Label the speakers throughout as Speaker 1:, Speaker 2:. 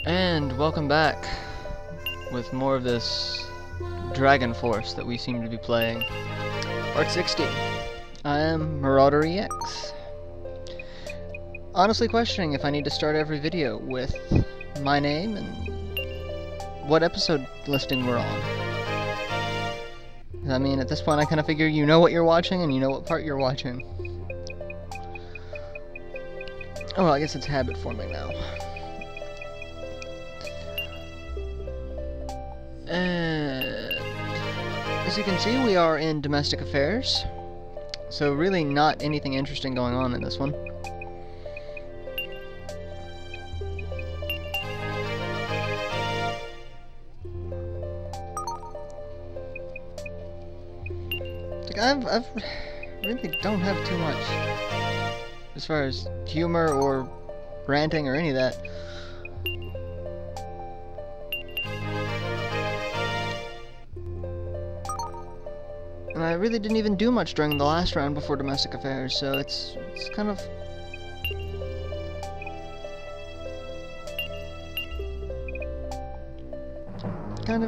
Speaker 1: And welcome back with more of this Dragon Force that we seem to be playing. Part 60. I am MarauderEX. Honestly questioning if I need to start every video with my name and what episode listing we're on. I mean, at this point I kind of figure you know what you're watching and you know what part you're watching. Oh, well, I guess it's habit forming now. And as you can see, we are in domestic affairs, so really not anything interesting going on in this one. Like I've really don't have too much as far as humor or ranting or any of that. And I really didn't even do much during the last round before domestic affairs, so it's kind of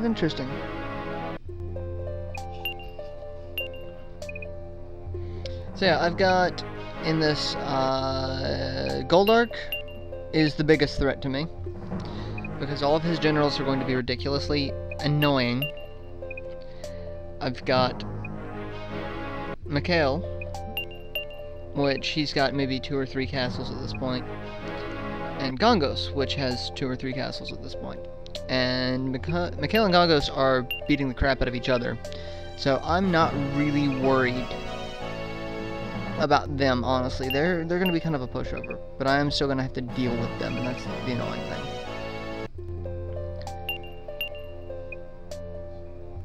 Speaker 1: interesting. So yeah, I've got in this Goldark is the biggest threat to me because all of his generals are going to be ridiculously annoying. I've got Mikhail, which he's got maybe 2 or 3 castles at this point, and Gongos, which has 2 or 3 castles at this point. And Mikhail and Gongos are beating the crap out of each other, so I'm not really worried about them, honestly. They're going to be kind of a pushover, but I am still going to have to deal with them, and that's the annoying thing.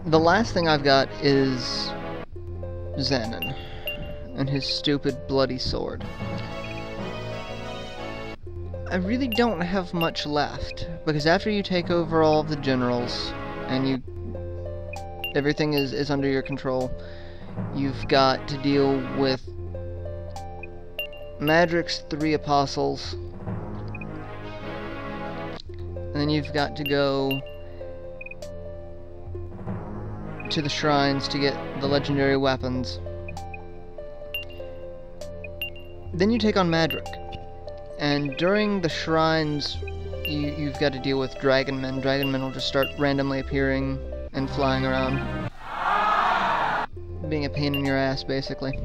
Speaker 1: The last thing I've got is Xanon and his stupid bloody sword. I really don't have much left, because after you take over all of the generals and everything is under your control, you've got to deal with Madric's 3 apostles, and then you've got to go to the shrines to get the legendary weapons. Then you take on Madric, and during the shrines you've got to deal with dragonmen. Dragonmen will just start randomly appearing and flying around, being a pain in your ass, basically.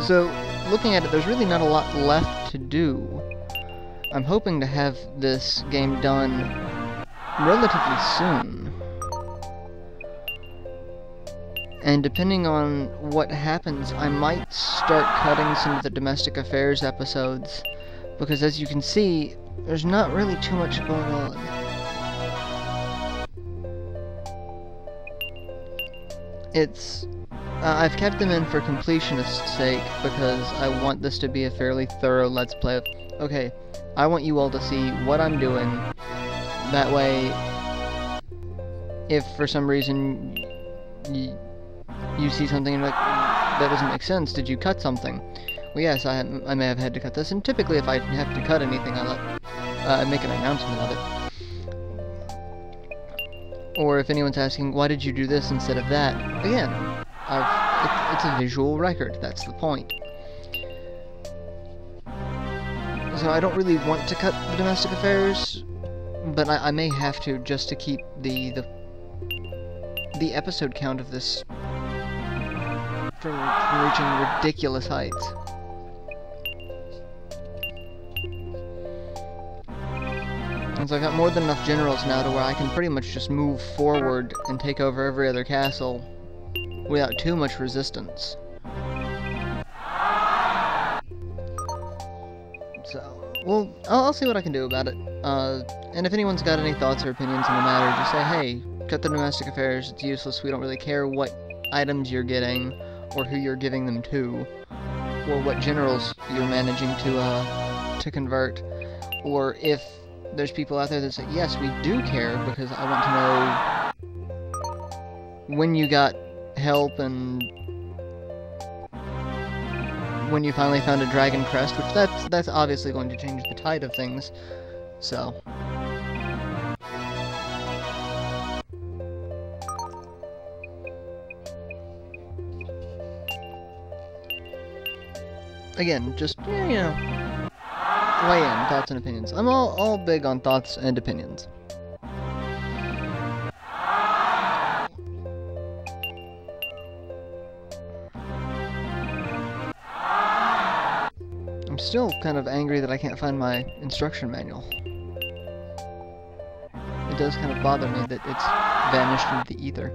Speaker 1: So, looking at it, there's really not a lot left to do. I'm hoping to have this game done relatively soon. And depending on what happens, I might start cutting some of the domestic affairs episodes, because as you can see, there's not really too much going on. I've kept them in for completionist's sake, because I want this to be a fairly thorough Let's Play. Okay, I want you all to see what I'm doing. That way, if for some reason you see something and you're like, that doesn't make sense, did you cut something? Well, yes, I may have had to cut this, and typically if I have to cut anything, I make an announcement of it. Or if anyone's asking, why did you do this instead of that? Again, it's a visual record, that's the point. So I don't really want to cut the domestic affairs, but I may have to, just to keep the episode count of this from reaching ridiculous heights. And so I've got more than enough generals now to where I can pretty much just move forward and take over every other castle without too much resistance. So, well, I'll see what I can do about it. And if anyone's got any thoughts or opinions on the matter, just say, hey, cut the domestic affairs, it's useless, we don't really care what items you're getting, or who you're giving them to, or what generals you're managing to convert, or if there's people out there that say, yes, we do care, because I want to know when you got help and when you finally found a Dragon Crest, which that's obviously going to change the tide of things, so... Again, just, you know, weigh in, thoughts and opinions. I'm all big on thoughts and opinions. I'm still kind of angry that I can't find my instruction manual. It does kind of bother me that it's vanished into the ether.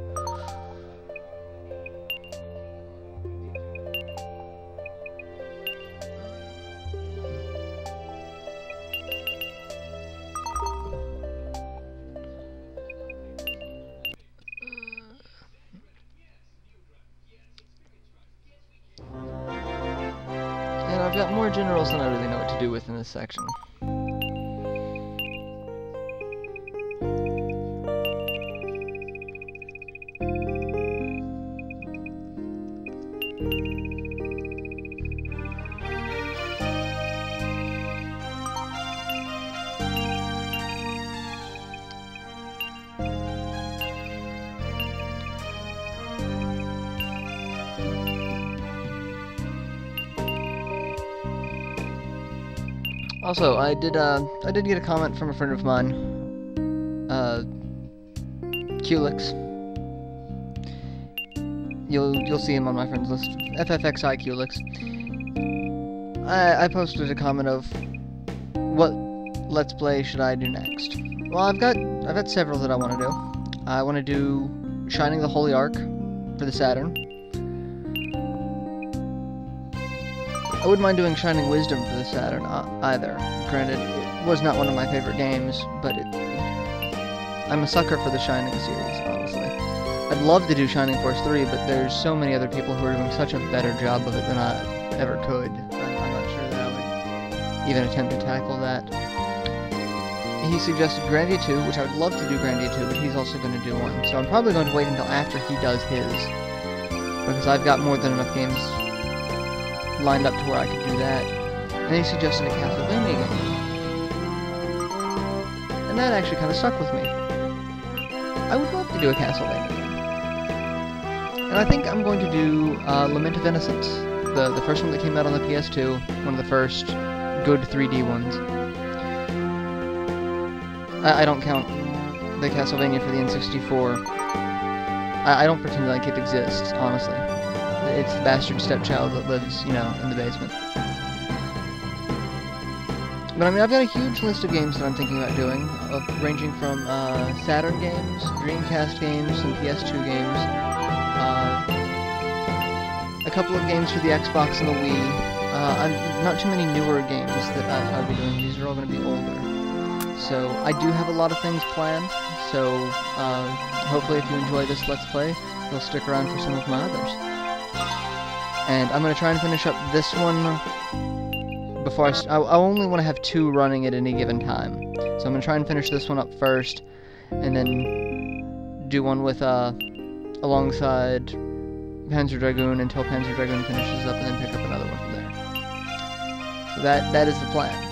Speaker 1: And I've got more generals than I really know what to do with in this section. Also, I did get a comment from a friend of mine, Culix. You'll see him on my friends list. FFXI Culix. I posted a comment of what Let's Play should I do next. Well, I've got several that I want to do. I want to do Shining the Holy Ark for the Saturn. I wouldn't mind doing Shining Wisdom for the Saturn either. Granted, it was not one of my favorite games, but I'm a sucker for the Shining series, honestly. I'd love to do Shining Force 3, but there's so many other people who are doing such a better job of it than I ever could. I'm not sure that I would even attempt to tackle that. He suggested Grandia 2, which I would love to do Grandia 2, but he's also going to do one. So I'm probably going to wait until after he does his, because I've got more than enough games lined up to where I could do that. And he suggested a Castlevania game. And that actually kind of stuck with me. I would love to do a Castlevania game. And I think I'm going to do Lament of Innocence, the first one that came out on the PS2, one of the first good 3D ones. I don't count the Castlevania for the N64. I don't pretend like it exists, honestly. It's the bastard stepchild that lives, you know, in the basement. But I mean, I've got a huge list of games that I'm thinking about doing, ranging from Saturn games, Dreamcast games, some PS2 games, a couple of games for the Xbox and the Wii. Not too many newer games that I'll be doing. These are all going to be older. So I do have a lot of things planned. So hopefully, if you enjoy this Let's Play, you'll stick around for some of my others. And I'm going to try and finish up this one before I only want to have 2 running at any given time. So I'm going to try and finish this one up first, and then do one with, alongside Panzer Dragoon until Panzer Dragoon finishes up, and then pick up another one from there. So that is the plan.